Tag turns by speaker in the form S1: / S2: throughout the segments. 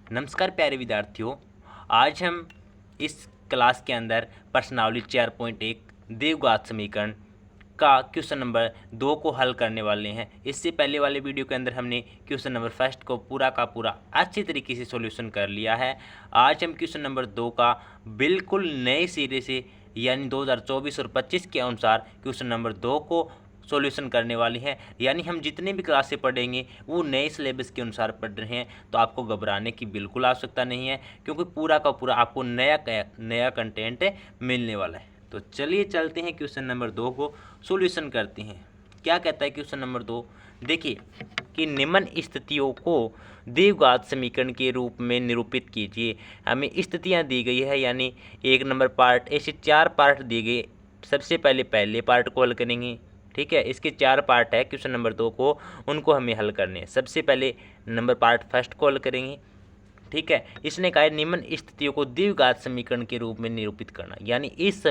S1: नमस्कार प्यारे विद्यार्थियों, आज हम इस क्लास के अंदर प्रश्नावली 4.1 द्विघात समीकरण का क्वेश्चन नंबर 2 को हल करने वाले हैं। इससे पहले वाले वीडियो के अंदर हमने क्वेश्चन नंबर फर्स्ट को पूरा का पूरा अच्छी तरीके से सॉल्यूशन कर लिया है। आज हम क्वेश्चन नंबर 2 का बिल्कुल नए सिरे से यानी 2024 और 25 के अनुसार क्वेश्चन नंबर 2 को सॉल्यूशन करने वाली हैं। यानी हम जितने भी क्लासें पढ़ेंगे वो नए सिलेबस के अनुसार पढ़ रहे हैं, तो आपको घबराने की बिल्कुल आवश्यकता नहीं है, क्योंकि पूरा का पूरा आपको नया कंटेंट मिलने वाला है। तो चलिए चलते हैं क्वेश्चन नंबर 2 को सॉल्यूशन करते हैं। क्या कहता है क्वेश्चन नंबर 2? देखिए कि निम्न स्थितियों को द्विघात समीकरण के रूप में निरूपित कीजिए। हमें स्थितियाँ दी गई है, यानी 1 नंबर पार्ट, ऐसे 4 पार्ट दिए गए। सबसे पहले पार्ट को हल करेंगे, ठीक है। इसके 4 पार्ट है क्वेश्चन नंबर 2 को, उनको हमें हल करने हैं। सबसे पहले नंबर पार्ट फर्स्ट को हल करेंगे, ठीक है। इसने कहा है निम्न स्थितियों को द्विघात समीकरण के रूप में निरूपित करना, यानी इस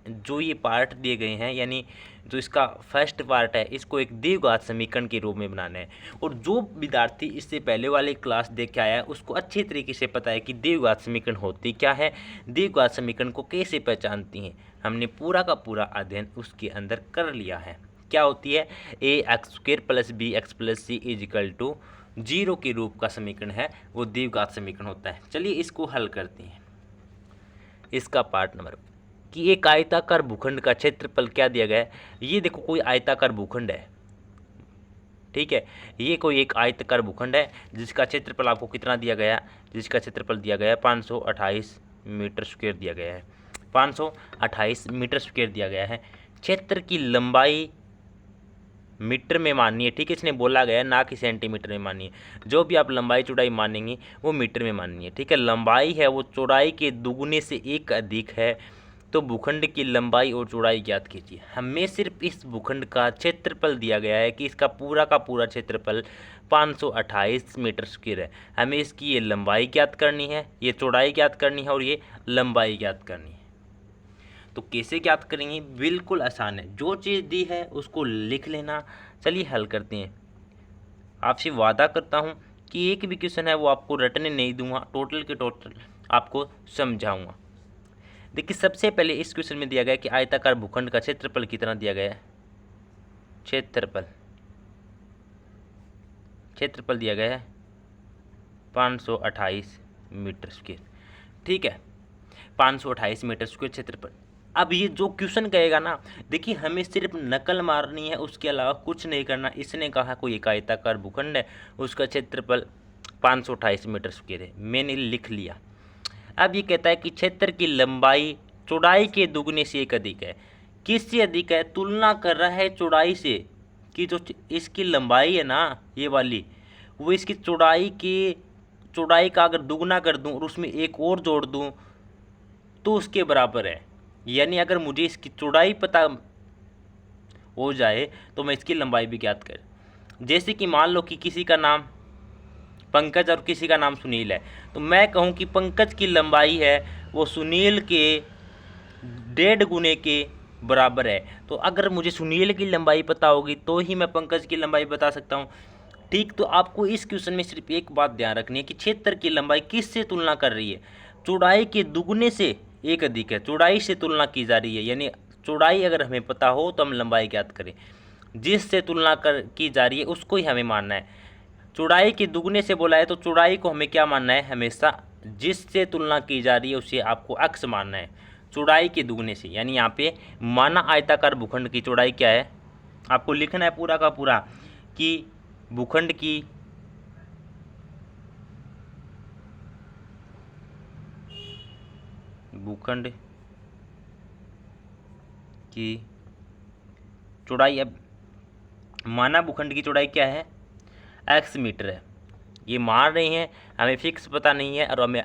S1: जो ये पार्ट दिए गए हैं, यानी जो इसका फर्स्ट पार्ट है, इसको एक द्विघात समीकरण के रूप में बनाना है। और जो विद्यार्थी इससे पहले वाली क्लास देख के आया है उसको अच्छी तरीके से पता है कि द्विघात समीकरण होती क्या है, द्विघात समीकरण को कैसे पहचानती हैं। हमने पूरा का पूरा अध्ययन उसके अंदर कर लिया है। क्या होती है? ax² + bx + c = 0 के रूप का समीकरण है, वो द्विघात समीकरण होता है। चलिए इसको हल करते हैं। इसका पार्ट नंबर कि एक आयताकार भूखंड का क्षेत्रफल क्या दिया गया है। ये देखो कोई आयताकार भूखंड है, ठीक है। ये कोई एक आयताकार भूखंड है जिसका क्षेत्रफल आपको कितना दिया गया है? जिसका क्षेत्रफल दिया गया है 528 मीटर स्क्वायर दिया गया है। 528 मीटर स्क्वायर दिया गया है। क्षेत्र की लंबाई मीटर में मानिए, ठीक है। इसने बोला गया है ना कि सेंटीमीटर में मानिए। जो भी आप लंबाई चौड़ाई मानेंगे वो मीटर में मानिए, ठीक है। लंबाई है वो चौड़ाई के दुगने से 1 अधिक है, तो भूखंड की लंबाई और चौड़ाई ज्ञात कीजिए। हमें सिर्फ इस भूखंड का क्षेत्रफल दिया गया है कि इसका पूरा का पूरा क्षेत्रफल 528 मीटर स्क्वायर है। हमें इसकी ये लंबाई ज्ञात करनी है, ये चौड़ाई ज्ञात करनी है और ये लंबाई ज्ञात करनी है। तो कैसे ज्ञात करेंगे? बिल्कुल आसान है, जो चीज़ दी है उसको लिख लेना। चलिए हल करते हैं। आपसे वादा करता हूँ कि एक भी क्वेश्चन है वो आपको रटने नहीं दूंगा, टोटल के टोटल आपको समझाऊंगा। देखिए सबसे पहले इस क्वेश्चन में दिया गया है कि आयताकार भूखंड का क्षेत्रफल कितना दिया गया है। क्षेत्रफल दिया गया है 528 मीटर स्क्वायर, ठीक है। 528 मीटर स्क्वायर क्षेत्रफल। अब ये जो क्वेश्चन कहेगा ना, देखिए हमें सिर्फ नकल मारनी है, उसके अलावा कुछ नहीं करना। इसने कहा कोई एक आयताकार भूखंड है, उसका क्षेत्रफल 528 मीटर स्क्वायर है, मैंने लिख लिया। अब ये कहता है कि क्षेत्र की लंबाई चौड़ाई के दुगने से 1 अधिक है। किससे अधिक है? तुलना कर रहा है चौड़ाई से, कि जो इसकी लंबाई है ना ये वाली, वो इसकी चौड़ाई का अगर दुगना कर दूं और उसमें एक और जोड़ दूं तो उसके बराबर है। यानी अगर मुझे इसकी चौड़ाई पता हो जाए तो मैं इसकी लंबाई भी ज्ञात कर। जैसे कि मान लो कि किसी का नाम पंकज और किसी का नाम सुनील है, तो मैं कहूँ कि पंकज की लंबाई है वो सुनील के 1.5 गुने के बराबर है। तो अगर मुझे सुनील की लंबाई पता होगी तो ही मैं पंकज की लंबाई बता सकता हूँ, ठीक। तो आपको इस क्वेश्चन में सिर्फ एक बात ध्यान रखनी है कि क्षेत्र की लंबाई किससे तुलना कर रही है? चौड़ाई के दुगने से 1 अधिक है, चौड़ाई से तुलना की जा रही है। यानी चौड़ाई अगर हमें पता हो तो हम लंबाई ज्ञात करें, जिससे तुलना की जा रही है उसको ही हमें मानना है। चौड़ाई के दुगने से बोला है तो चौड़ाई को हमें क्या मानना है? हमेशा जिससे तुलना की जा रही है उसे आपको अक्स मानना है, चौड़ाई के दुगने से। यानी यहाँ पे माना आयताकार भूखंड की चौड़ाई क्या है, आपको लिखना है पूरा का पूरा कि भूखंड की चौड़ाई। अब माना भूखंड की चौड़ाई क्या है? x मीटर है। ये मान रहे हैं, हमें फिक्स पता नहीं है और हमें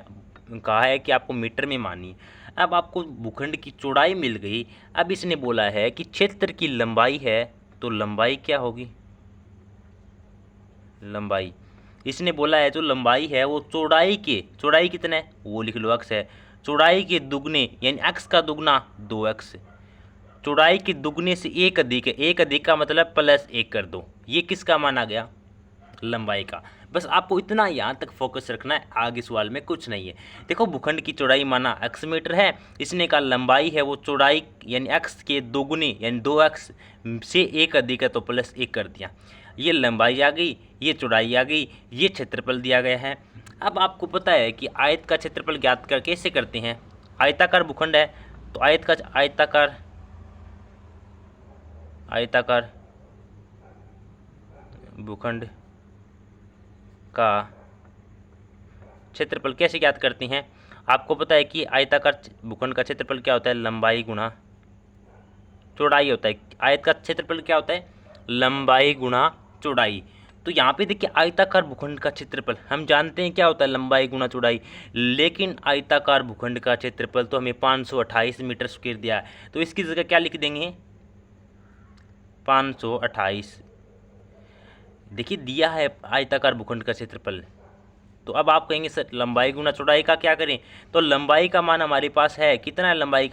S1: कहा है कि आपको मीटर में मानिए। अब आपको भूखंड की चौड़ाई मिल गई। अब इसने बोला है कि क्षेत्र की लंबाई है, तो लंबाई क्या होगी? लंबाई इसने बोला है जो लंबाई है वो चौड़ाई कितना है वो लिख लो, x है। चौड़ाई के दुगने यानी x का दुगना 2x, चौड़ाई के दुगने से 1 अधिक है। 1 अधिक का मतलब +1 कर दो। ये किसका माना गया? लंबाई का। बस आपको इतना यहाँ तक फोकस रखना है, आगे सवाल में कुछ नहीं है। देखो भूखंड की चौड़ाई माना x मीटर है, इसने का लंबाई है वो चौड़ाई यानी x के दोगुनी यानी 2x से 1 अधिक है तो प्लस 1 कर दिया। ये लंबाई आ गई, ये चौड़ाई आ गई, ये क्षेत्रफल दिया गया है। अब आपको पता है कि आयत का क्षेत्रफल ज्ञात कर कैसे करते हैं। आयताकार भूखंड है तो आयताकार भूखंड का क्षेत्रफल कैसे ज्ञात करते हैं। आपको पता है कि आयताकार भूखंड का क्षेत्रफल क्या होता है, लंबाई गुणा चौड़ाई होता है। आयत का क्षेत्रफल क्या होता है, लंबाई गुणा चौड़ाई। तो यहाँ पे देखिए आयताकार भूखंड का क्षेत्रफल हम जानते हैं क्या होता है, लंबाई गुणा चौड़ाई, लेकिन आयताकार भूखंड का क्षेत्रफल तो हमें 528 मीटर स्क्वायर दिया है, तो इसकी जगह क्या लिख देंगे 528। देखिए दिया है आयताकार भूखंड का क्षेत्रफल, तो अब आप कहेंगे सर लंबाई गुणा चौड़ाई का क्या करें, तो लंबाई का मान हमारे पास है कितना है, लंबाई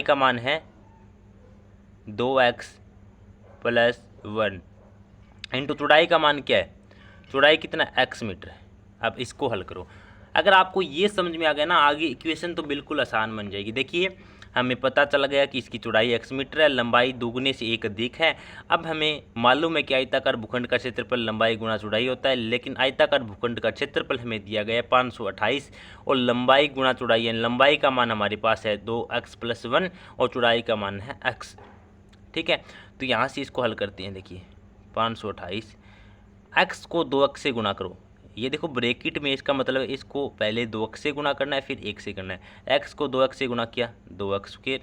S1: का मान है 2x प्लस 1 इंटू चौड़ाई का मान क्या है, चौड़ाई कितना x मीटर है। अब इसको हल करो, अगर आपको ये समझ में आ गया ना, आगे इक्वेशन तो बिल्कुल आसान बन जाएगी। देखिए हमें पता चल गया कि इसकी चौड़ाई x मीटर है, लंबाई दोगुने से 1 अधिक है। अब हमें मालूम है कि आयताकार भूखंड का क्षेत्रफल लंबाई गुणा चौड़ाई होता है, लेकिन आयताकार भूखंड का क्षेत्रफल हमें दिया गया है 528 और लंबाई गुणा चौड़ाई है, लंबाई का मान हमारे पास है 2x प्लस 1 और चौड़ाई का मान है x। ठीक है, तो यहाँ से इसको हल करते हैं। देखिए 528 x को 2x से गुणा करो, ये देखो ब्रैकेट में, इसका मतलब इसको पहले 2x से गुणा करना है फिर 1 से करना है। x को 2x से गुणा किया 2x स्क्वायर,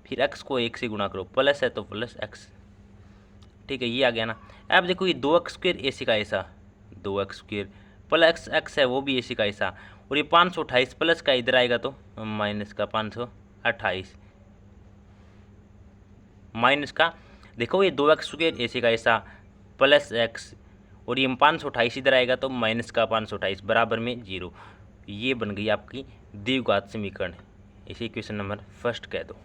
S1: फिर x को 1 से गुणा करो, प्लस है तो प्लस x। ठीक है, ये आ गया ना। अब देखो ये 2x स्क्वायर ऐसे का ऐसा, 2x स्क्वायर प्लस x है वो भी ऐसे का ऐसा, और ये 528 प्लस का इधर आएगा तो माइनस का 528 माइनस का, देखो ये 2x स्क्वायर ऐसे का ऐसा प्लस x और ये 528 इधर आएगा तो माइनस का 528 बराबर में 0। ये बन गई आपकी द्विघात समीकरण, इसे इक्वेशन नंबर फर्स्ट कह दो।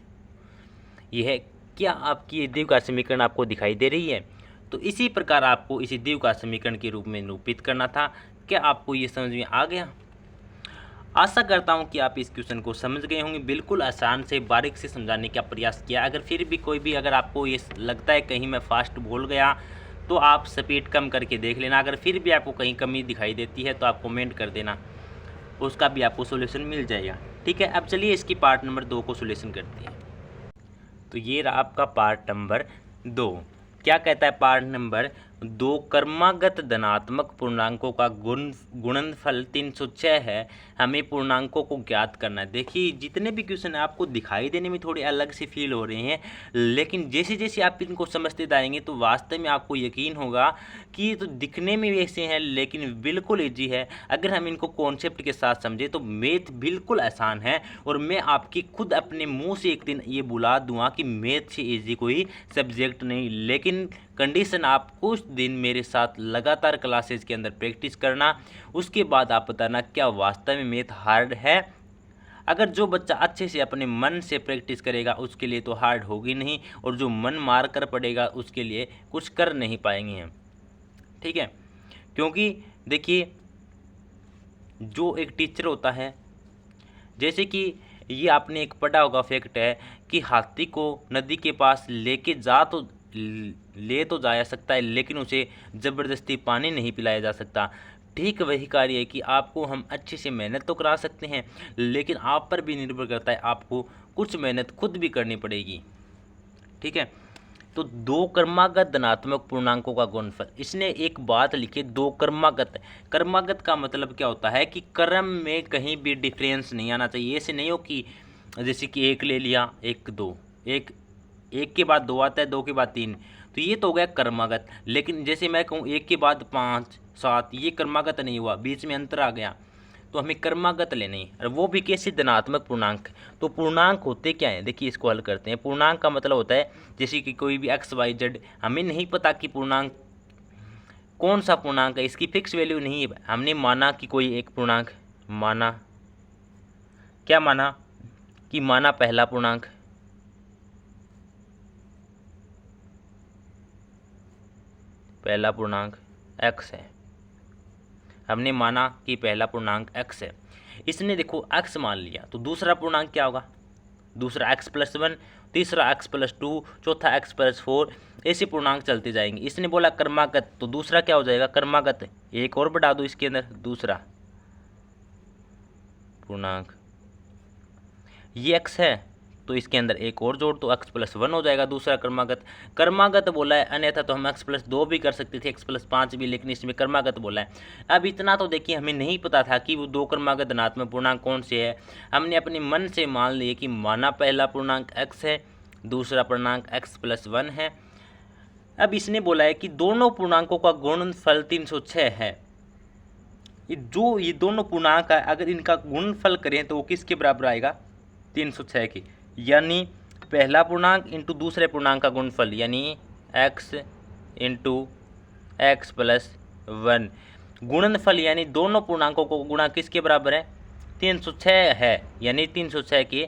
S1: ये है, क्या आपकी ये द्विघात समीकरण आपको दिखाई दे रही है। तो इसी प्रकार आपको इसे द्विघात समीकरण के रूप में निरूपित करना था। क्या आपको ये समझ में आ गया। आशा करता हूँ कि आप इस क्वेश्चन को समझ गए होंगे। बिल्कुल आसान से बारीक से समझाने का प्रयास किया। अगर फिर भी कोई भी अगर आपको ये लगता है कहीं मैं फास्ट बोल गया तो आप स्पीड कम करके देख लेना। अगर फिर भी आपको कहीं कमी दिखाई देती है तो आप कमेंट कर देना, उसका भी आपको सोल्यूशन मिल जाएगा। ठीक है, अब चलिए इसकी पार्ट नंबर 2 को सोल्यूशन करते हैं। तो ये रहा आपका पार्ट नंबर 2। क्या कहता है पार्ट नंबर 2, क्रमागत धनात्मक पूर्णांकों का गुणनफल 306 है, हमें पूर्णांकों को ज्ञात करना है। देखिए जितने भी क्वेश्चन आपको दिखाई देने में थोड़े अलग से फील हो रहे हैं, लेकिन जैसे जैसे आप इनको समझते जाएंगे तो वास्तव में आपको यकीन होगा कि ये तो दिखने में वैसे हैं लेकिन बिल्कुल ईजी है। अगर हम इनको कॉन्सेप्ट के साथ समझे तो मैथ बिल्कुल आसान है, और मैं आपकी खुद अपने मुँह से एक दिन ये बुला दूंगा कि मैथ से ईजी कोई सब्जेक्ट नहीं। लेकिन कंडीशन आप कुछ दिन मेरे साथ लगातार क्लासेस के अंदर प्रैक्टिस करना, उसके बाद आप बताना क्या वास्तव में मैथ हार्ड है। अगर जो बच्चा अच्छे से अपने मन से प्रैक्टिस करेगा उसके लिए तो हार्ड होगी नहीं, और जो मन मार कर पड़ेगा उसके लिए कुछ कर नहीं पाएंगे हम। ठीक है, क्योंकि देखिए जो एक टीचर होता है, जैसे कि ये आपने एक पढ़ा होगा फैक्ट है कि हाथी को नदी के पास ले तो जाया सकता है लेकिन उसे ज़बरदस्ती पानी नहीं पिलाया जा सकता। ठीक वही कार्य है कि आपको हम अच्छे से मेहनत तो करा सकते हैं, लेकिन आप पर भी निर्भर करता है, आपको कुछ मेहनत खुद भी करनी पड़ेगी। ठीक है, तो 2 क्रमागत धनात्मक पूर्णांकों का गुणनफल, इसने एक बात लिखी 2 क्रमागत। क्रमागत का मतलब क्या होता है कि क्रम में कहीं भी डिफरेंस नहीं आना चाहिए। ऐसे नहीं हो कि जैसे कि 1 ले लिया 1 2, एक के बाद 2 आता है, 2 के बाद 3, तो ये तो हो गया क्रमागत। लेकिन जैसे मैं कहूँ 1 के बाद 5 7, ये क्रमागत नहीं हुआ, बीच में अंतर आ गया, तो हमें क्रमागत लेने हैं, और वो भी कैसे, धनात्मक पूर्णांक। तो पूर्णांक होते क्या हैं, देखिए इसको हल करते हैं। पूर्णांक का मतलब होता है जैसे कि कोई भी x y z, हमें नहीं पता कि पूर्णांक कौन सा पूर्णांक है, इसकी फिक्स वैल्यू नहीं है। हमने माना कि कोई एक पूर्णांक माना, क्या माना कि माना पहला पूर्णांक, x है, हमने माना कि पहला पूर्णांक x है, इसने देखो x मान लिया, तो दूसरा पूर्णांक क्या होगा, दूसरा x+1, तीसरा x+2, चौथा x+4, ऐसे पूर्णांक चलते जाएंगे। इसने बोला क्रमागत, तो दूसरा क्या हो जाएगा, क्रमागत। एक और बढ़ा दो इसके अंदर, दूसरा पूर्णांक, ये x है तो इसके अंदर एक और जोड़ तो x+1 हो जाएगा दूसरा क्रमागत। क्रमागत बोला है, अन्यथा तो हम x+2 भी कर सकते थे, x+5 भी, लेकिन इसमें क्रमागत बोला है। अब इतना तो देखिए हमें नहीं पता था कि वो दो क्रमागत धनात्मक पूर्णांक कौन से है। हमने अपने मन से मान लिए कि माना पहला पूर्णांक x है, दूसरा पूर्णांक x+1 है। अब इसने बोला है कि दोनों पूर्णांकों का गुणनफल 306 है। ये दोनों पूर्णांक है, अगर इनका गुणनफल करें तो वो किसके बराबर आएगा, 306 के, यानी पहला पूर्णांक इंटू दूसरे पूर्णांक का गुणनफल, यानी x इंटू x+1 गुणनफल, यानी दोनों पूर्णांकों को गुणा किसके बराबर है, 306 है, यानी 306 के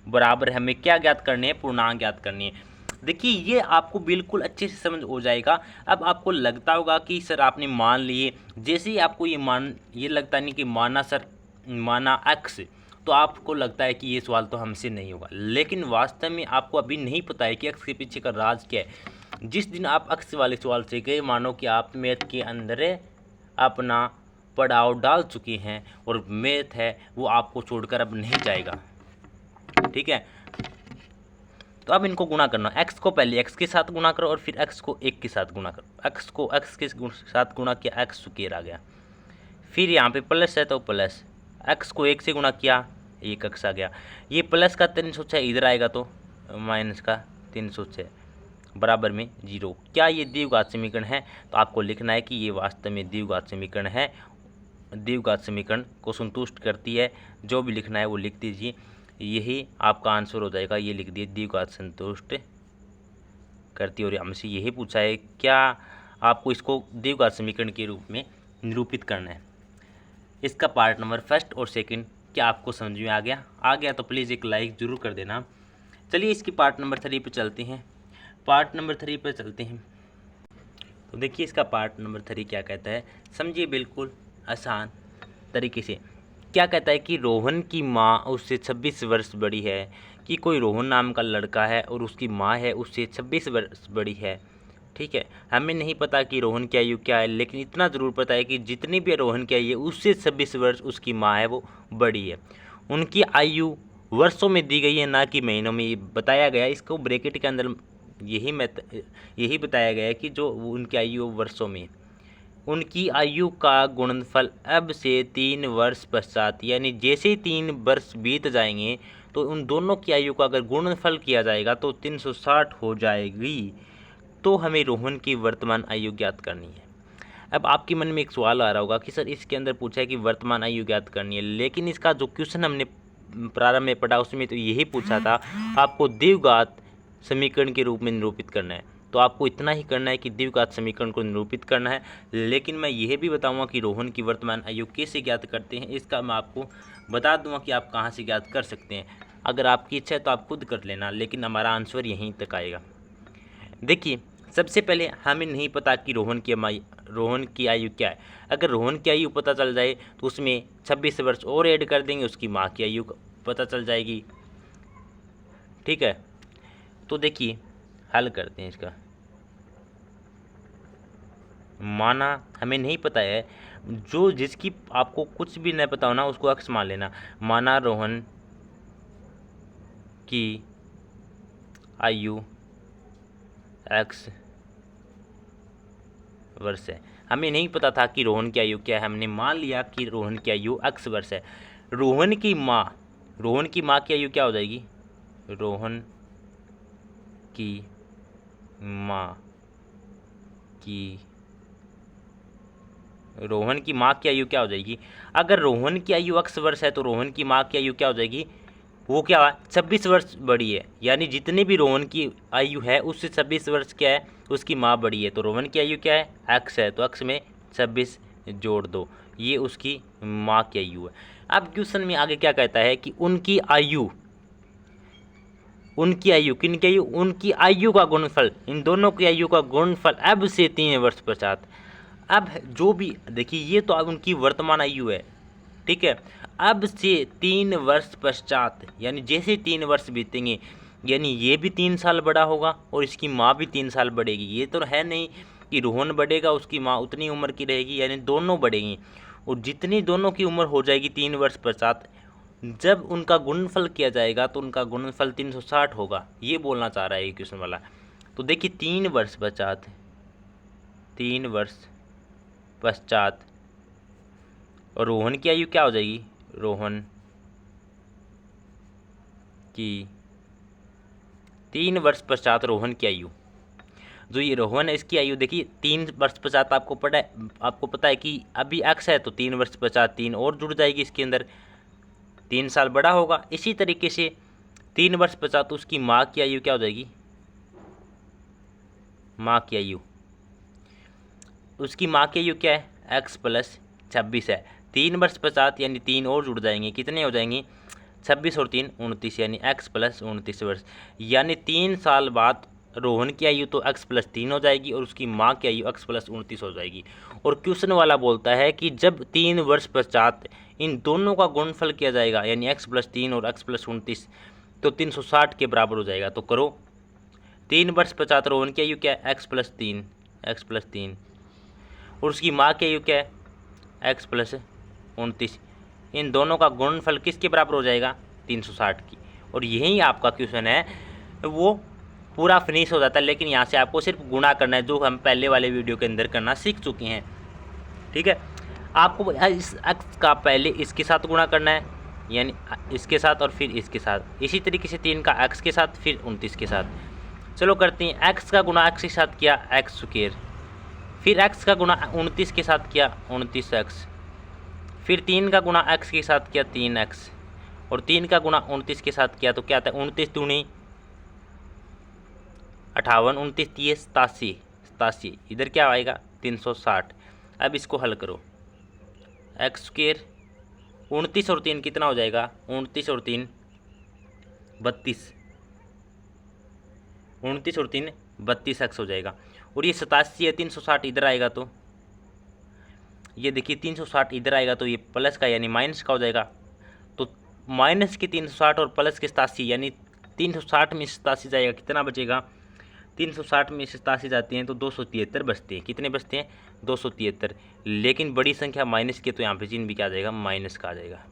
S1: बराबर हमें क्या ज्ञात करनी है, पूर्णांक ज्ञात करनी है। देखिए ये आपको बिल्कुल अच्छे से समझ हो जाएगा। अब आपको लगता होगा कि सर आपने मान लिए, जैसे ही आपको ये लगता नहीं कि माना सर माना x, तो आपको लगता है कि ये सवाल तो हमसे नहीं होगा, लेकिन वास्तव में आपको अभी नहीं पता है कि x के पीछे का राज क्या है। जिस दिन आप x वाले सवाल से गए, मानो कि आप मैथ के अंदर अपना पड़ाव डाल चुके हैं और मैथ है वो आपको छोड़कर अब नहीं जाएगा, ठीक है। तो अब इनको गुणा करना, x को पहले x के साथ गुणा करो और फिर x को 1 के साथ गुणा करो। x को x के साथ गुणा किया, x स्क्वायर आ गया, फिर यहाँ पे प्लस है तो प्लस, x को 1 से गुणा किया, 1x आ गया। ये प्लस का 306 इधर आएगा तो माइनस का 306 बराबर में 0। क्या ये द्विघात समीकरण है, तो आपको लिखना है कि ये वास्तव में द्विघात समीकरण है, द्विघात समीकरण को संतुष्ट करती है। जो भी लिखना है वो लिख दीजिए, यही आपका आंसर हो जाएगा। ये लिख दिए द्विघात संतुष्ट करती है, और हमसे यही पूछा है क्या आपको इसको द्विघात समीकरण के रूप में निरूपित करना है। इसका पार्ट नंबर फर्स्ट और सेकंड क्या आपको समझ में आ गया तो प्लीज़ एक लाइक ज़रूर कर देना। चलिए इसकी पार्ट नंबर 3 पे चलते हैं। पार्ट नंबर 3 पे चलते हैं तो देखिए इसका पार्ट नंबर 3 क्या कहता है, समझिए बिल्कुल आसान तरीके से। क्या कहता है कि रोहन की माँ उससे 26 वर्ष बड़ी है, कि कोई रोहन नाम का लड़का है और उसकी माँ है उससे 26 वर्ष बड़ी है, ठीक है। हमें नहीं पता कि रोहन की आयु क्या है, लेकिन इतना ज़रूर पता है कि जितनी भी रोहन की आयु है उससे 26 वर्ष उसकी माँ है वो बड़ी है। उनकी आयु वर्षों में दी गई है, ना कि महीनों में। ये बताया गया, इसको ब्रैकेट के अंदर यही बताया गया है कि जो उनकी आयु वर्षों में, उनकी आयु का गुणनफल अब से 3 वर्ष पश्चात, यानी जैसे ही 3 वर्ष बीत जाएंगे तो उन दोनों की आयु का अगर गुणनफल किया जाएगा तो 360 हो जाएगी। तो हमें रोहन की वर्तमान आयु ज्ञात करनी है। अब आपके मन में एक सवाल आ रहा होगा कि सर इसके अंदर पूछा है कि वर्तमान आयु ज्ञात करनी है, लेकिन इसका जो क्वेश्चन हमने प्रारंभ में पढ़ा उसमें तो यही पूछा था आपको द्विघात समीकरण के रूप में निरूपित करना है। तो आपको इतना ही करना है कि द्विघात समीकरण को निरूपित करना है, लेकिन मैं यह भी बताऊंगा कि रोहन की वर्तमान आयु कैसे ज्ञात करते हैं, इसका मैं आपको बता दूंगा कि आप कहां से ज्ञात कर सकते हैं। अगर आपकी इच्छा है तो आप खुद कर लेना, लेकिन हमारा आंसर यहीं तक आएगा। देखिए सबसे पहले हमें नहीं पता कि रोहन की आयु क्या है। अगर रोहन की आयु पता चल जाए तो उसमें 26 वर्ष और ऐड कर देंगे, उसकी माँ की आयु पता चल जाएगी, ठीक है। तो देखिए हल करते हैं इसका। माना हमें नहीं पता है, जो जिसकी आपको कुछ भी नहीं पता हो ना उसको x मान लेना। माना रोहन की आयु x वर्ष है। हमें नहीं पता था कि रोहन की आयु क्या है, हमने मान लिया कि रोहन की आयु x वर्ष है। रोहन की माँ की आयु क्या हो जाएगी, रोहन की माँ की आयु क्या हो जाएगी। अगर रोहन की आयु x वर्ष है तो रोहन की माँ की आयु क्या हो जाएगी, वो क्या है 26 वर्ष बड़ी है, यानी जितनी भी रोहन की आयु है उससे 26 वर्ष क्या है उसकी माँ बड़ी है। तो रोहन की आयु क्या है x है, तो x में 26 जोड़ दो, ये उसकी माँ की आयु है। अब क्वेश्चन में आगे क्या कहता है कि उनकी आयु उनकी आयु का गुणनफल, इन दोनों की आयु का गुणनफल अब से 3 वर्ष पश्चात। अब जो भी देखिए, ये तो अब उनकी वर्तमान आयु है, ठीक है। अब से 3 वर्ष पश्चात, यानी जैसे 3 वर्ष बीतेंगे, यानी ये भी 3 साल बड़ा होगा और इसकी माँ भी 3 साल बढ़ेगी। ये तो है नहीं कि रोहन बढ़ेगा उसकी माँ उतनी उम्र की रहेगी, यानी दोनों बढ़ेंगी। और जितनी दोनों की उम्र हो जाएगी 3 वर्ष पश्चात, जब उनका गुणनफल किया जाएगा तो उनका गुणनफल 360 होगा। ये बोलना चाह रहा है ये क्वेश्चन वाला। तो देखिए 3 वर्ष पश्चात, 3 वर्ष पश्चात रोहन की आयु क्या हो जाएगी, रोहन की 3 वर्ष पश्चात रोहन की आयु, जो ये रोहन है इसकी आयु देखिए 3 वर्ष पश्चात आपको पता है कि अभी x है तो 3 वर्ष पश्चात 3 और जुड़ जाएगी इसके अंदर, 3 साल बड़ा होगा। इसी तरीके से 3 वर्ष पश्चात उसकी माँ की आयु क्या हो जाएगी, माँ की आयु, उसकी माँ की आयु क्या है, x + 26 है। 3 वर्ष पश्चात यानी 3 और जुड़ जाएंगे, कितने हो जाएंगे, 26 और 3 29, यानी x + 29 वर्ष। यानी 3 साल बाद रोहन की आयु तो x + 3 हो जाएगी और उसकी माँ की आयु x + 29 हो जाएगी। और क्वेश्चन वाला बोलता है कि जब 3 वर्ष पश्चात इन दोनों का गुणनफल किया जाएगा, यानी x + 3 और x + 29, तो 360 के बराबर हो जाएगा। तो करो, 3 वर्ष पश्चात रोहन की आयु क्या है, x + 3, x + 3, और उसकी माँ की आयु क्या है, x + 29। इन दोनों का गुणनफल किसके बराबर हो जाएगा, 360 की। और यही आपका क्वेश्चन है वो पूरा फिनिश हो जाता है। लेकिन यहाँ से आपको सिर्फ गुणा करना है, जो हम पहले वाले वीडियो के अंदर करना सीख चुके हैं, ठीक है। आपको इस x का पहले इसके साथ गुणा करना है, यानी इसके साथ और फिर इसके साथ। इसी तरीके से 3 का x के साथ, फिर 29 के साथ। चलो करते हैं, x का गुणा x के साथ किया x², फिर x का गुणा 29 के साथ किया 29x, फिर 3 का गुणा x के साथ किया 3x, और 3 का गुणा 29 के साथ किया तो क्या आता है, 29 दूनी 58, 29 3 87, इधर क्या आएगा 360। अब इसको हल करो, x², 29 और 3 कितना हो जाएगा, 29 और 3 32, 29 और 3 32x हो जाएगा। और ये 87 है, 360 इधर आएगा तो ये देखिए 360 इधर आएगा तो ये प्लस का यानी माइनस का हो जाएगा। तो माइनस के 360 और प्लस के 87, यानी 360 में 87 जाएगा, कितना बचेगा, 360 में 87 जाते हैं तो 273 बचते हैं। कितने बचते हैं, 273। लेकिन बड़ी संख्या माइनस के, तो यहाँ पे चिन्ह भी क्या आ जाएगा, माइनस का आ जाएगा।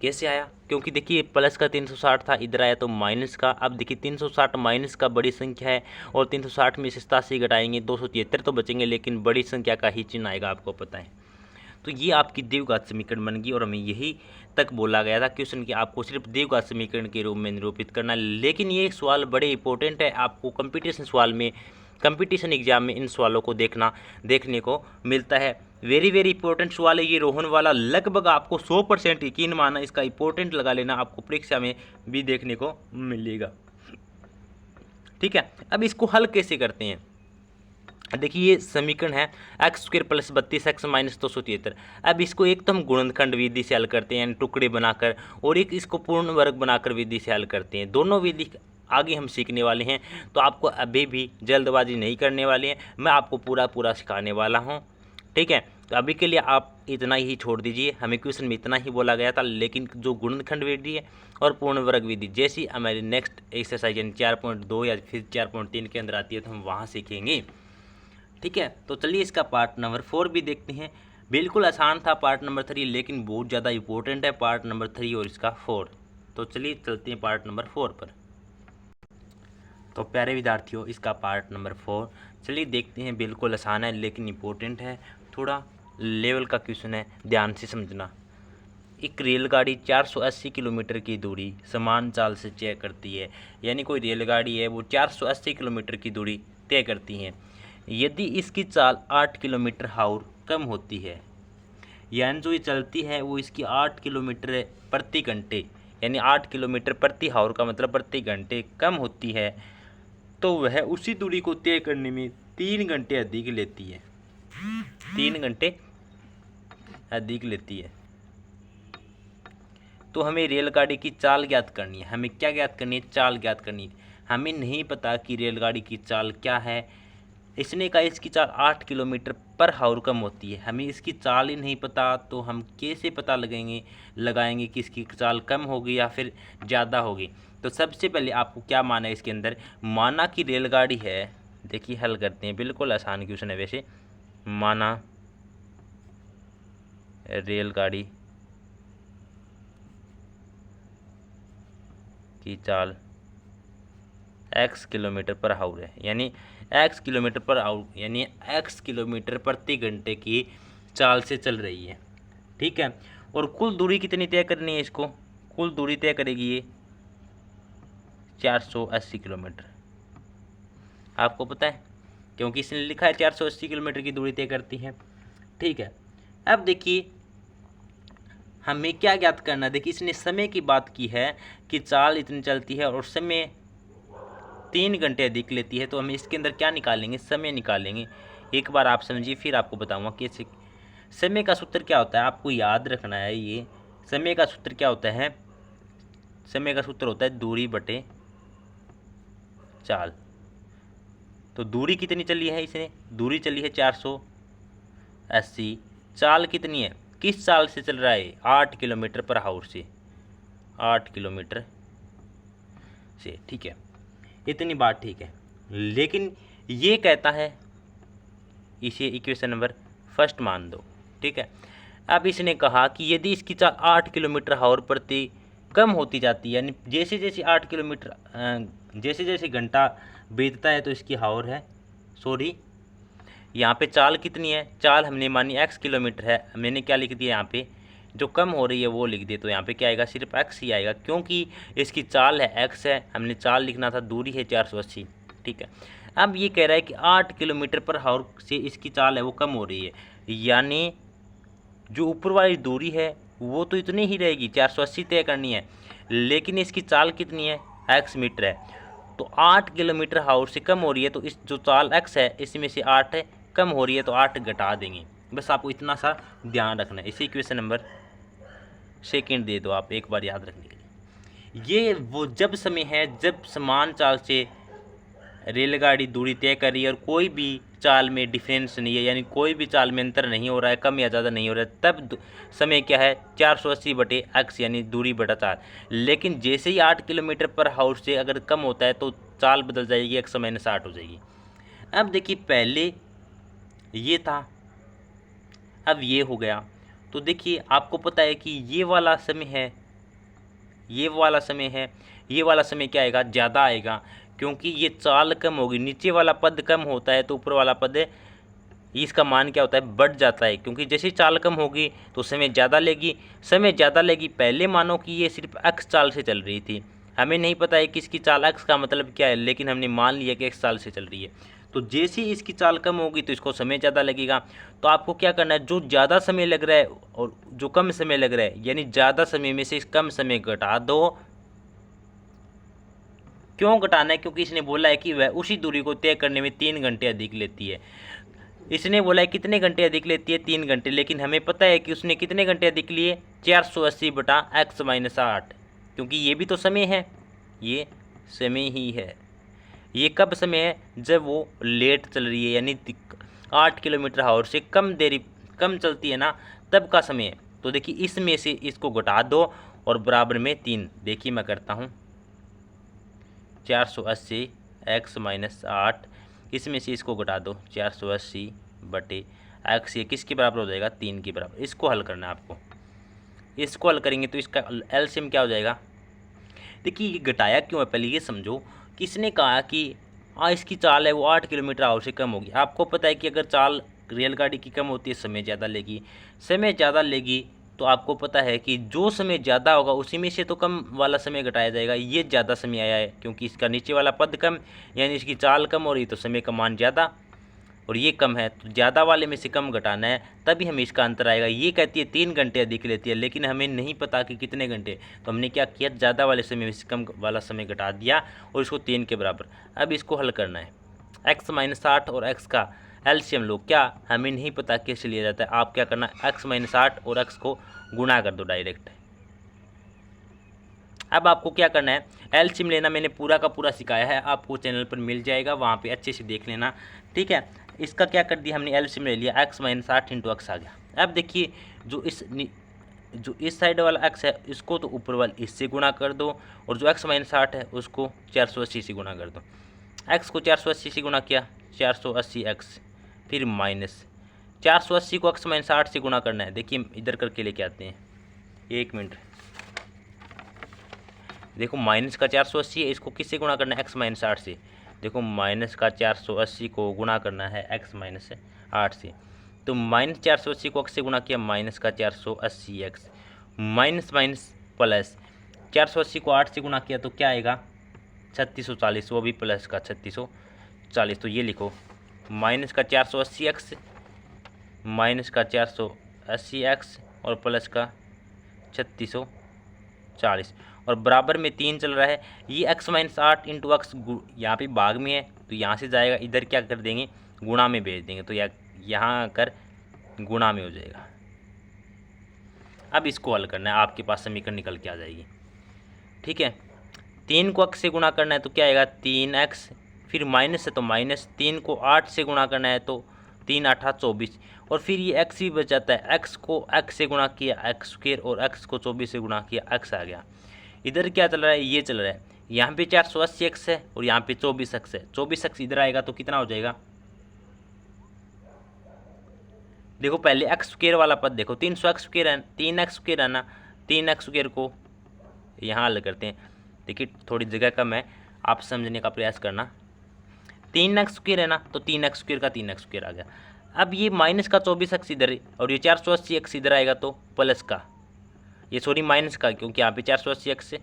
S1: कैसे आया, क्योंकि देखिए प्लस का 360 था, इधर आया तो माइनस का। अब देखिए 360 माइनस का बड़ी संख्या है, और 360 में 87 घटाएंगे 273 तो बचेंगे, लेकिन बड़ी संख्या का ही चिन्ह आएगा, आपको पता है। तो ये आपकी द्विघात समीकरण बन गई, और हमें यही तक बोला गया था क्वेश्चन कि आपको सिर्फ द्विघात समीकरण के रूप में निरूपित करना। लेकिन ये सवाल बड़े इंपॉर्टेंट है, आपको कंपटीशन सवाल में, कंपटीशन एग्जाम में इन सवालों को देखने को मिलता है। वेरी इंपॉर्टेंट सवाल है ये रोहन वाला, लगभग आपको 100% यकीन माना इसका इंपॉर्टेंट लगा लेना, आपको परीक्षा में भी देखने को मिलेगा, ठीक है। अब इसको हल कैसे करते हैं, देखिए ये समीकरण है x² + 32x - 273। अब इसको एक तो हम गुणनखंड विधि से हल करते हैं, यानी टुकड़े बनाकर, और एक इसको पूर्ण वर्ग बनाकर विधि से हल करते हैं। दोनों विधि आगे हम सीखने वाले हैं, तो आपको अभी भी जल्दबाजी नहीं करने वाले हैं, मैं आपको पूरा सिखाने वाला हूँ, ठीक है। तो अभी के लिए आप इतना ही छोड़ दीजिए, हमें क्वेश्चन में इतना ही बोला गया था, लेकिन जो गुणनखंड विधि है और पूर्ण वर्ग विधि जैसी हमारी नेक्स्ट एक्सरसाइज यानी 4.2 या फिर 4.3 के अंदर आती है तो हम वहाँ सीखेंगे, ठीक है। तो चलिए इसका पार्ट नंबर 4 भी देखते हैं। बिल्कुल आसान था पार्ट नंबर 3, लेकिन बहुत ज़्यादा इंपॉर्टेंट है पार्ट नंबर 3 और इसका 4। तो चलिए चलते हैं पार्ट नंबर 4 पर। तो प्यारे विद्यार्थियों, इसका पार्ट नंबर 4 चलिए देखते हैं। बिल्कुल आसान है लेकिन इंपॉर्टेंट है, थोड़ा लेवल का क्वेश्चन है, ध्यान से समझना। एक रेलगाड़ी 480 किलोमीटर की दूरी समान चाल से तय करती है, यानी कोई रेलगाड़ी है वो 480 किलोमीटर की दूरी तय करती है। यदि इसकी चाल 8 किलोमीटर हाउर कम होती है, यानी जो ये चलती है वो इसकी 8 किलोमीटर प्रति घंटे, यानी 8 किलोमीटर प्रति हाउर का मतलब प्रति घंटे कम होती है, तो वह उसी दूरी को तय करने में 3 घंटे अधिक लेती है, 3 घंटे अधिक लेती है। तो हमें रेलगाड़ी की चाल ज्ञात करनी है। हमें क्या ज्ञात करनी है, चाल ज्ञात करनी है। हमें नहीं पता कि रेलगाड़ी की चाल क्या है। इसने कहा इसकी चाल 8 किलोमीटर पर हाउर कम होती है। हमें इसकी चाल ही नहीं पता, तो हम कैसे पता लगाएंगे कि इसकी चाल कम होगी या फिर ज़्यादा होगी। तो सबसे पहले आपको क्या माना है इसके अंदर, माना कि रेलगाड़ी है, देखिए हल करते हैं, बिल्कुल आसान क्वेश्चन है वैसे। माना रेलगाड़ी की चाल x किलोमीटर पर आवर है, यानी x किलोमीटर पर आवर यानी x किलोमीटर प्रति घंटे की चाल से चल रही है, ठीक है। और कुल दूरी कितनी तय करनी है इसको, कुल दूरी तय करेगी ये 480 किलोमीटर। आपको पता है क्योंकि इसने लिखा है 480 किलोमीटर की दूरी तय करती है, ठीक है। अब देखिए हमें क्या ज्ञात करना है, देखिए इसने समय की बात की है कि चाल इतनी चलती है और समय 3 घंटे अधिक लेती है, तो हम इसके अंदर क्या निकालेंगे, समय निकालेंगे। एक बार आप समझिए फिर आपको बताऊंगा कैसे। समय का सूत्र क्या होता है, आपको याद रखना है, ये समय का सूत्र क्या होता है, समय का सूत्र होता है दूरी बटे चाल। तो दूरी कितनी चली है, इसने दूरी चली है 480, चाल कितनी है, किस चाल से चल रहा है, 8 किलोमीटर पर आवर से, 8 किलोमीटर से, ठीक है। इतनी बात ठीक है, लेकिन ये कहता है, इसे इक्वेशन नंबर फर्स्ट मान दो, ठीक है। अब इसने कहा कि यदि इसकी चाल 8 किलोमीटर आवर प्रति कम होती जाती है, यानी जैसे जैसे 8 किलोमीटर जैसे जैसे घंटा बीतता है तो इसकी आवर है, सॉरी यहाँ पे चाल कितनी है, चाल हमने मानी x किलोमीटर है, मैंने क्या लिख दिया यहाँ पे, जो कम हो रही है वो लिख दे, तो यहाँ पे क्या आएगा, सिर्फ x ही आएगा, क्योंकि इसकी चाल है x है, हमने चाल लिखना था, दूरी है 480, ठीक है। अब ये कह रहा है कि 8 किलोमीटर पर आवर से इसकी चाल है वो कम हो रही है, यानी जो ऊपर वाली दूरी है वो तो इतनी ही रहेगी, 480 तय करनी है, लेकिन इसकी चाल कितनी है, x मीटर है, तो 8 किलोमीटर आवर से कम हो रही है, तो इस जो चाल x है इसमें से 8 है कम हो रही है, तो 8 घटा देंगे, बस आपको इतना सा ध्यान रखना है। इसी क्वेश्चन नंबर सेकंड दे दो आप एक बार याद रखने के लिए। ये वो जब समय है जब समान चाल से रेलगाड़ी दूरी तय कर रही है और कोई भी चाल में डिफरेंस नहीं है, यानी कोई भी चाल में अंतर नहीं हो रहा है, कम या ज़्यादा नहीं हो रहा है, तब समय क्या है 480 बटे x, यानी दूरी बटा चाल। लेकिन जैसे ही 8 किलोमीटर पर आवर से अगर कम होता है तो चाल बदल जाएगी, 100-8 हो जाएगी। अब देखिए पहले ये था, अब ये हो गया, तो देखिए आपको पता है कि ये वाला समय है, ये वाला समय है, ये वाला समय क्या आएगा, ज़्यादा आएगा, क्योंकि ये चाल कम होगी, नीचे वाला पद कम होता है तो ऊपर वाला पद इसका मान क्या होता है, बढ़ जाता है, क्योंकि जैसे चाल कम होगी तो समय ज़्यादा लेगी, समय ज़्यादा लेगी। पहले मानो कि ये सिर्फ x चाल से चल रही थी, हमें नहीं पता है कि इसकी चाल x का मतलब क्या है, लेकिन हमने मान लिया कि x चाल से चल रही है, तो जैसे ही इसकी चाल कम होगी तो इसको समय ज़्यादा लगेगा। तो आपको क्या करना है, जो ज़्यादा समय लग रहा है और जो कम समय लग रहा है, यानी ज़्यादा समय में से कम समय घटा दो। क्यों घटाना है, क्योंकि इसने बोला है कि वह उसी दूरी को तय करने में 3 घंटे अधिक लेती है। इसने बोला है कितने घंटे अधिक लेती है, 3 घंटे, लेकिन हमें पता है कि उसने कितने घंटे अधिक लिए, 480 बटा x-8, क्योंकि ये भी तो समय है, ये समय ही है। ये कब समय है, जब वो लेट चल रही है, यानी 8 किलोमीटर आवर से कम चलती है ना, तब का समय है। तो देखिए इसमें से इसको घटा दो और बराबर में 3, देखिए मैं करता हूँ, 480 x-8, इसमें से इसको घटा दो, 480 बटे x, ये किसके बराबर हो जाएगा, 3 के बराबर। इसको हल करना है आपको, इसको हल करेंगे तो इसका एलसीएम क्या हो जाएगा। देखिए ये घटाया क्यों है, पहले ये समझो। किसने कहा कि इसकी चाल है वो 8 किलोमीटर आवर से कम होगी। आपको पता है कि अगर चाल रेलगाड़ी की कम होती है समय ज़्यादा लेगी, समय ज़्यादा लेगी, तो आपको पता है कि जो समय ज़्यादा होगा उसी में से तो कम वाला समय घटाया जाएगा। ये ज़्यादा समय आया है क्योंकि इसका नीचे वाला पद कम, यानी इसकी चाल कम हो रही तो समय का मान ज़्यादा, और ये कम है तो ज़्यादा वाले में से कम घटाना है, तभी हमें इसका अंतर आएगा। ये कहती है 3 घंटे अधिक लेती है, लेकिन हमें नहीं पता कि कितने घंटे, तो हमने क्या किया, ज़्यादा वाले समय में से कम वाला समय घटा दिया और इसको 3 के बराबर। अब इसको हल करना है, x-8 और x का एलसीएम लो। क्या हमें नहीं पता कैसे लिया जाता है, आप क्या करना, x-8 और x को गुणा कर दो डायरेक्ट। अब आपको क्या करना है, एलसीएम लेना मैंने पूरा का पूरा सिखाया है, आपको चैनल पर मिल जाएगा, वहाँ पे अच्छे से देख लेना, ठीक है। इसका क्या कर दिया हमने, एलसीएम ले लिया, x माइनस 8 इंटू एक्स आ गया। अब देखिए जो इस साइड वाला x है इसको तो ऊपर वाले इससे गुणा कर दो, और जो x माइनस 8 है उसको 480 से गुणा कर दो। x को 480 से गुणा किया, 480x, फिर माइनस 480 को x माइनस 8 से गुणा करना है। देखिए इधर करके लेके आते हैं, 1 मिनट। देखो माइनस का 480 है, इसको किससे गुणा करना है, x माइनस 8 से। देखो माइनस का 480 को गुणा करना है x माइनस 8 से, तो माइनस 480 को x से गुणा किया, माइनस का 480x, माइनस माइनस प्लस 480 को 8 से गुणा किया तो क्या आएगा, 3640, वो भी प्लस का 3640। तो ये लिखो माइनस का 480x, माइनस का 480x और प्लस का 3640, और बराबर में 3 चल रहा है। ये x माइनस 8 इंटू एक्स यहाँ पे भाग में है तो यहाँ से जाएगा, इधर क्या कर देंगे, गुणा में भेज देंगे, तो यहाँ आकर गुणा में हो जाएगा। अब इसको हल करना है, आपके पास समीकरण निकल के आ जाएगी। ठीक है, 3 को x से गुणा करना है तो क्या आएगा, 3x, फिर माइनस है तो माइनस, 3 को 8 से गुणा करना है तो 3 8 24, और फिर ये x भी बच जाता है, x को x से गुणा किया x स्क्वायर, और x को 24 से गुणा किया x आ गया। इधर क्या चल रहा है, ये चल रहा है, यहाँ पे 480x है और यहाँ पे 24x है, 24x इधर आएगा तो कितना हो जाएगा, देखो पहले एक्स स्क्वायर वाला पद देखो, 300x स्क्वायर है, 3x स्क्वायर है ना, 3x स्क्वायर को यहाँ हल करते हैं। देखिए थोड़ी जगह कम है, आप समझने का प्रयास करना। 3x स्क्वायर है ना, तो 3x स्क्वायर का 3x स्क्वायर आ गया। अब ये माइनस का 24x इधर और ये 480x इधर आएगा तो प्लस का, ये सॉरी माइनस का, क्योंकि यहाँ पे 480x से,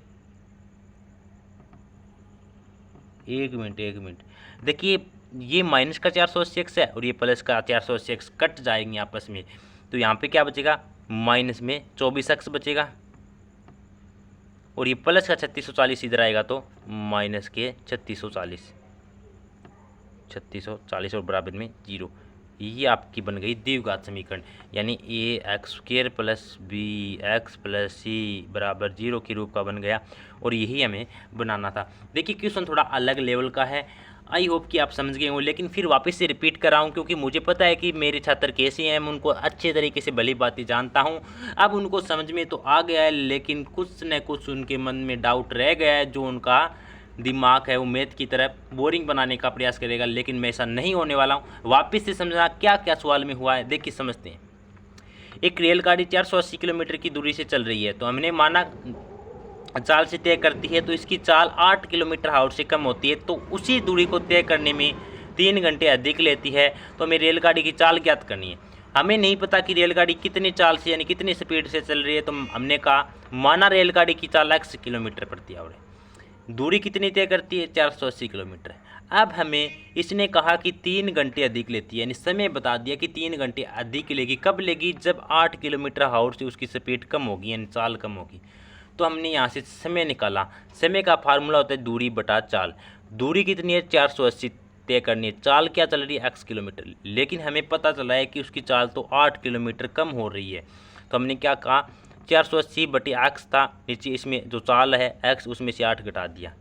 S1: एक मिनट देखिए ये माइनस का 480x है और ये प्लस का 480x कट जाएंगे आपस में, तो यहाँ पे क्या बचेगा, माइनस में 24x बचेगा, और ये प्लस का 3640 इधर आएगा तो माइनस के 3640 और बराबर में 0। ये आपकी बन गई द्विघात समीकरण, यानी A X square plus B X plus C बराबर 0 के रूप का बन गया, और यही हमें बनाना था। देखिए क्वेश्चन थोड़ा अलग लेवल का है, आई होप कि आप समझ गए हों, लेकिन फिर वापस से रिपीट कर रहा हूँ क्योंकि मुझे पता है कि मेरे छात्र कैसे हैं, मैं उनको अच्छे तरीके से भली बातें जानता हूँ। अब उनको समझ में तो आ गया है, लेकिन कुछ न कुछ उनके मन में डाउट रह गया है, जो उनका दिमाग है वो मैथ की तरफ बोरिंग बनाने का प्रयास करेगा, लेकिन मैं ऐसा नहीं होने वाला हूँ। वापस से समझना क्या क्या सवाल में हुआ है, देखिए समझते हैं। एक रेलगाड़ी 480 किलोमीटर की दूरी से चल रही है, तो हमने माना चाल से तय करती है, तो इसकी चाल 8 किलोमीटर आवर से कम होती है, तो उसी दूरी को तय करने में 3 घंटे अधिक लेती है। तो हमें रेलगाड़ी की चाल ज्ञात करनी है। हमें नहीं पता कि रेलगाड़ी कितनी चाल से यानी कितनी स्पीड से चल रही है, तो हमने कहा माना रेलगाड़ी की चाल x किलोमीटर प्रति आवर है, दूरी कितनी तय करती है, 480 किलोमीटर। अब हमें इसने कहा कि 3 घंटे अधिक लेती है, यानी समय बता दिया कि 3 घंटे अधिक लेगी। कब लेगी, जब 8 किलोमीटर आवर से उसकी स्पीड कम होगी, यानी चाल कम होगी। तो हमने यहाँ से समय निकाला, समय का फार्मूला होता है दूरी बटा चाल। दूरी कितनी है, 480 तय करनी है, चाल क्या चल रही है, x किलोमीटर, लेकिन हमें पता चला है कि उसकी चाल तो 8 किलोमीटर कम हो रही है। तो हमने क्या कहा, 480 बटे x था, नीचे इसमें जो चाल है x उसमें से 8 घटा दिया।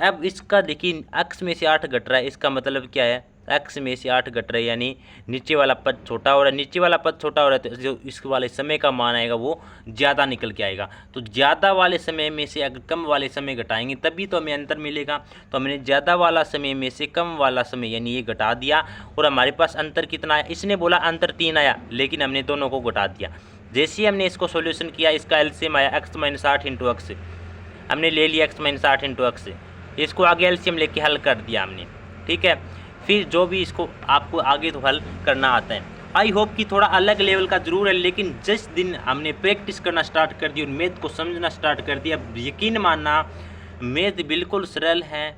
S1: अब इसका देखिए x में से 8 घट रहा है, इसका मतलब क्या है, x में से 8 घट रहा है, यानी नीचे वाला पद छोटा हो रहा है, नीचे वाला पद छोटा हो रहा है, तो जो इस वाले समय का मान आएगा वो ज़्यादा निकल के आएगा। तो ज़्यादा वाले समय में से अगर कम वाले समय घटाएंगे तभी तो हमें अंतर मिलेगा। तो हमने ज़्यादा वाला समय में से कम वाला समय यानी ये घटा दिया, और हमारे पास अंतर कितना आया, इसने बोला अंतर 3 आया, लेकिन हमने दोनों को घटा दिया। जैसे ही हमने इसको सॉल्यूशन किया, इसका एलसीएम आया x माइनस 8 इंटू एक्स, हमने ले लिया x माइनस 8 इंटू एक्स, इसको आगे एलसीएम लेके हल कर दिया हमने। ठीक है, फिर जो भी इसको आपको आगे तो हल करना आता है। आई होप कि थोड़ा अलग लेवल का ज़रूर है, लेकिन जिस दिन हमने प्रैक्टिस करना स्टार्ट कर दी और मैथ को समझना स्टार्ट कर दिया, यकीन मानना मैथ बिल्कुल सरल है।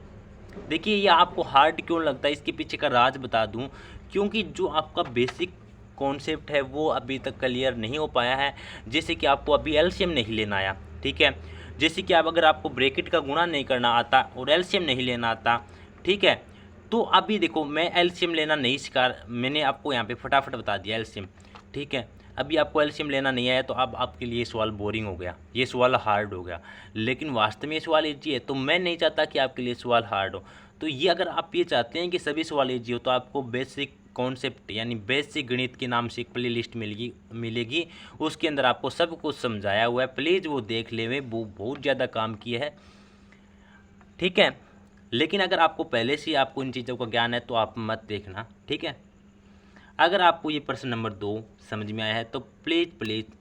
S1: देखिए ये आपको हार्ड क्यों लगता है, इसके पीछे का राज बता दूं, क्योंकि जो आपका बेसिक कॉन्सेप्ट है वो अभी तक क्लियर नहीं हो पाया है। जैसे कि आपको अभी एलसीएम नहीं लेना आया, ठीक है, जैसे कि अगर आपको ब्रैकेट का गुणा नहीं करना आता और एलसीएम नहीं लेना आता, ठीक है, तो अभी देखो मैं एलसीएम लेना नहीं सिखा, मैंने आपको यहाँ पे फटाफट बता दिया एलसीएम। ठीक है, अभी आपको एलसीएम लेना नहीं आया तो अब आपके लिए सवाल बोरिंग हो गया, ये सवाल हार्ड हो गया, लेकिन वास्तव में ये सवाल ईजी है। तो मैं नहीं चाहता कि आपके लिए सवाल हार्ड हो। तो ये अगर आप ये चाहते हैं कि सभी सवाल ईजी हो, तो आपको बेसिक कॉन्सेप्ट यानी बेसिक गणित के नाम से एक प्लेलिस्ट मिलेगी। उसके अंदर आपको सब कुछ समझाया हुआ है, प्लीज़ वो देख ले, वो बहुत ज़्यादा काम किया है, ठीक है। लेकिन अगर आपको पहले से आपको इन चीज़ों का ज्ञान है तो आप मत देखना, ठीक है। अगर आपको ये प्रश्न नंबर 2 समझ में आया है तो प्लीज़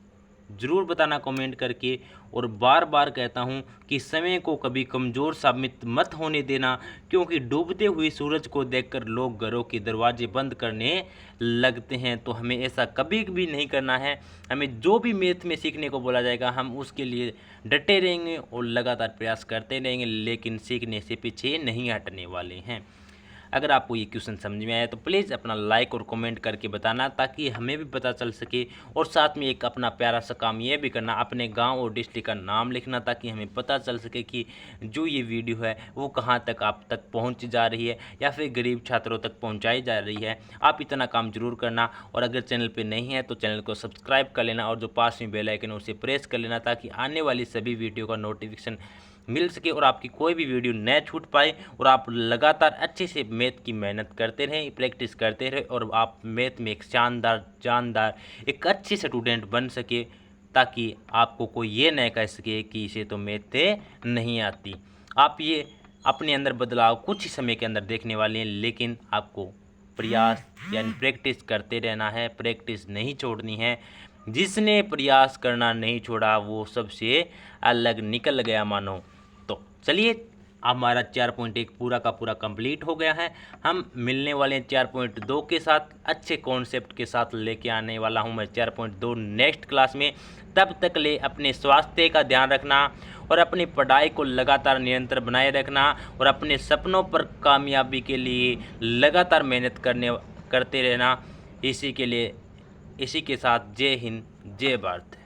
S1: ज़रूर बताना कमेंट करके। और बार बार कहता हूँ कि समय को कभी कमज़ोर साबित मत होने देना, क्योंकि डूबते हुए सूरज को देखकर लोग घरों के दरवाजे बंद करने लगते हैं। तो हमें ऐसा कभी भी नहीं करना है। हमें जो भी मैथ में सीखने को बोला जाएगा हम उसके लिए डटे रहेंगे और लगातार प्रयास करते रहेंगे, लेकिन सीखने से पीछे नहीं हटने वाले हैं। अगर आपको ये क्वेश्चन समझ में आया तो प्लीज़ अपना लाइक और कमेंट करके बताना, ताकि हमें भी पता चल सके। और साथ में एक अपना प्यारा सा काम ये भी करना, अपने गांव और डिस्ट्रिक्ट का नाम लिखना, ताकि हमें पता चल सके कि जो ये वीडियो है वो कहाँ तक आप तक पहुँच जा रही है या फिर गरीब छात्रों तक पहुँचाई जा रही है। आप इतना काम जरूर करना। और अगर चैनल पर नहीं है तो चैनल को सब्सक्राइब कर लेना और जो पास में बेल आइकन है उसे प्रेस कर लेना, ताकि आने वाली सभी वीडियो का नोटिफिकेशन मिल सके और आपकी कोई भी वीडियो न छूट पाए। और आप लगातार अच्छे से मैथ की मेहनत करते रहें, प्रैक्टिस करते रहें और आप मैथ में एक जानदार एक अच्छे स्टूडेंट बन सके, ताकि आपको कोई ये न कह सके कि इसे तो मैथ नहीं आती। आप ये अपने अंदर बदलाव कुछ ही समय के अंदर देखने वाले हैं, लेकिन आपको प्रयास यानी प्रैक्टिस करते रहना है, प्रैक्टिस नहीं छोड़नी है। जिसने प्रयास करना नहीं छोड़ा वो सबसे अलग निकल गया मानो। तो चलिए, हमारा 4.1 पूरा का पूरा कंप्लीट हो गया है। हम मिलने वाले हैं 4.2 के साथ, अच्छे कॉन्सेप्ट के साथ लेके आने वाला हूं मैं 4.2 नेक्स्ट क्लास में। तब तक ले अपने स्वास्थ्य का ध्यान रखना और अपनी पढ़ाई को लगातार निरंतर बनाए रखना और अपने सपनों पर कामयाबी के लिए लगातार मेहनत करते रहना। इसी के साथ जय हिंद, जय भारत।